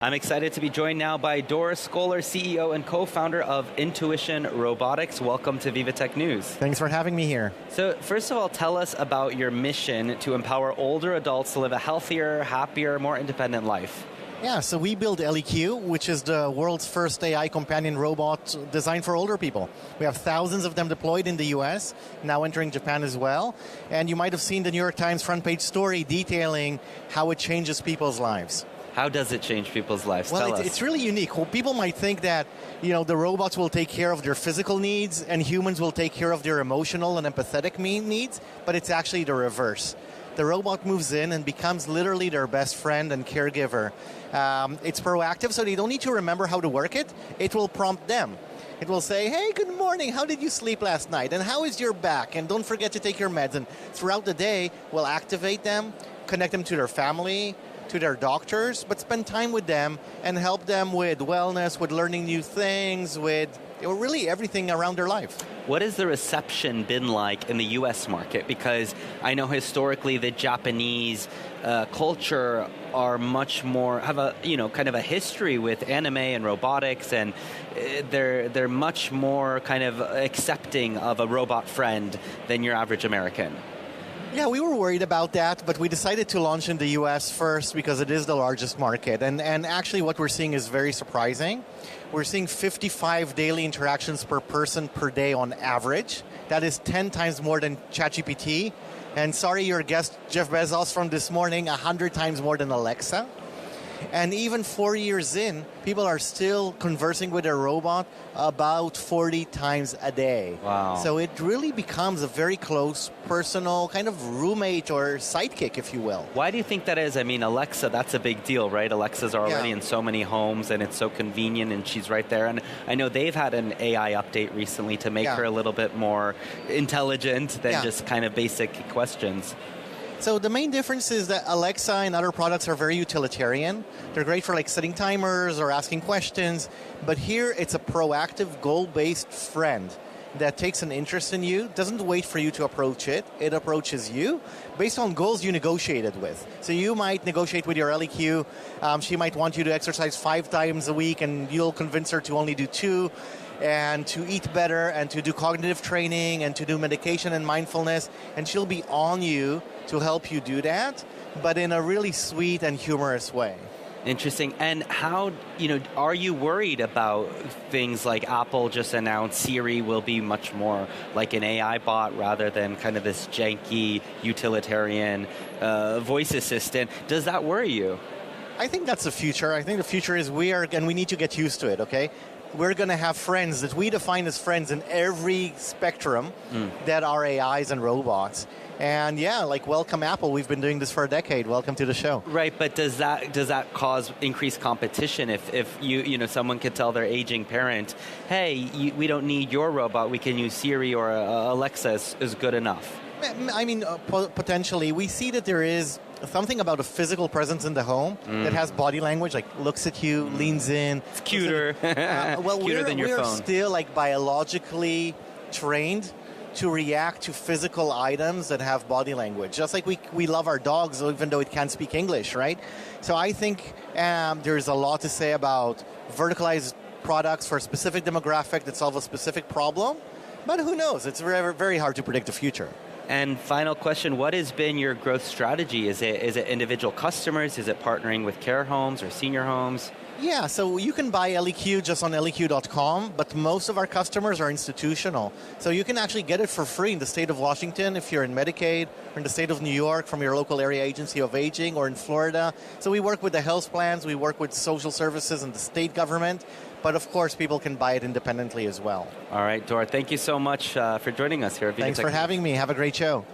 I'm excited to be joined now by Skuler, CEO and co-founder of Intuition Robotics. Welcome to Viva Tech News. Thanks for having me here. So first of all, tell us about your mission to empower older adults to live a healthier, happier, more independent life. Yeah, so we built ElliQ, which is the world's first AI companion robot designed for older people. We have thousands of them deployed in the US, now entering Japan as well. And you might have seen the New York Times front page story detailing how it changes people's lives. How does it change people's lives? Well, Tell us. It's really unique. Well, people might think that the robots will take care of their physical needs and humans will take care of their emotional and empathetic needs, but it's actually the reverse. The robot moves in and becomes literally their best friend and caregiver. It's proactive, so they don't need to remember how to work it. It will prompt them. It will say, hey, good morning, how did you sleep last night? And how is your back? And don't forget to take your meds. And throughout the day, we'll activate them, connect them to their family, to their doctors, but spend time with them and help them with wellness, with learning new things, with really everything around their life. What has the reception been like in the US market? Because I know historically the Japanese culture are much more, have a kind of a history with anime and robotics, and they're much more kind of accepting of a robot friend than your average American. Yeah, we were worried about that, but we decided to launch in the US first because it is the largest market. And actually what we're seeing is very surprising. We're seeing 55 daily interactions per person per day on average. That is 10 times more than ChatGPT. And sorry, your guest, Jeff Bezos, from this morning, 100 times more than Alexa. And even 4 years in, people are still conversing with their robot about 40 times a day. Wow. So it really becomes a very close, personal kind of roommate or sidekick, if you will. Why do you think that is? I mean, Alexa, that's a big deal, right? Alexas are already in so many homes, and it's so convenient, and she's right there. And I know they've had an AI update recently to make her a little bit more intelligent than just kind of basic questions. So the main difference is that Alexa and other products are very utilitarian. They're great for setting timers or asking questions, but here it's a proactive, goal-based friend that takes an interest in you, doesn't wait for you to approach it, it approaches you based on goals you negotiated with. So you might negotiate with your ElliQ, she might want you to exercise 5 times a week and you'll convince her to only do 2, and to eat better, and to do cognitive training, and to do medication and mindfulness, and she'll be on you to help you do that, but in a really sweet and humorous way. Interesting. And how, are you worried about things like Apple just announced Siri will be much more like an AI bot rather than kind of this janky, utilitarian voice assistant? Does that worry you? I think that's the future. I think the future is we need to get used to it, okay? We're going to have friends that we define as friends in every spectrum that are AIs and robots. And welcome Apple. We've been doing this for a decade. Welcome to the show. Right, but does that cause increased competition if someone could tell their aging parent, hey, we don't need your robot, we can use Siri or Alexa is good enough? I mean, potentially. We see that there is something about a physical presence in the home that has body language, like looks at you, leans in. It's cuter. Cuter than your phone. We're still biologically trained to react to physical items that have body language. Just like we love our dogs, even though it can't speak English, right? So I think there's a lot to say about verticalized products for a specific demographic that solve a specific problem. But who knows? It's very, very hard to predict the future. And final question, what has been your growth strategy? Is it individual customers? Is it partnering with care homes or senior homes? Yeah, so you can buy ElliQ just on ElliQ.com, but most of our customers are institutional. So you can actually get it for free in the state of Washington if you're in Medicaid, or in the state of New York from your local area agency of aging, or in Florida. So we work with the health plans, we work with social services and the state government, but of course people can buy it independently as well. All right, Dor, thank you so much for joining us here at Viva Tech. Thanks for having me. Have a great show.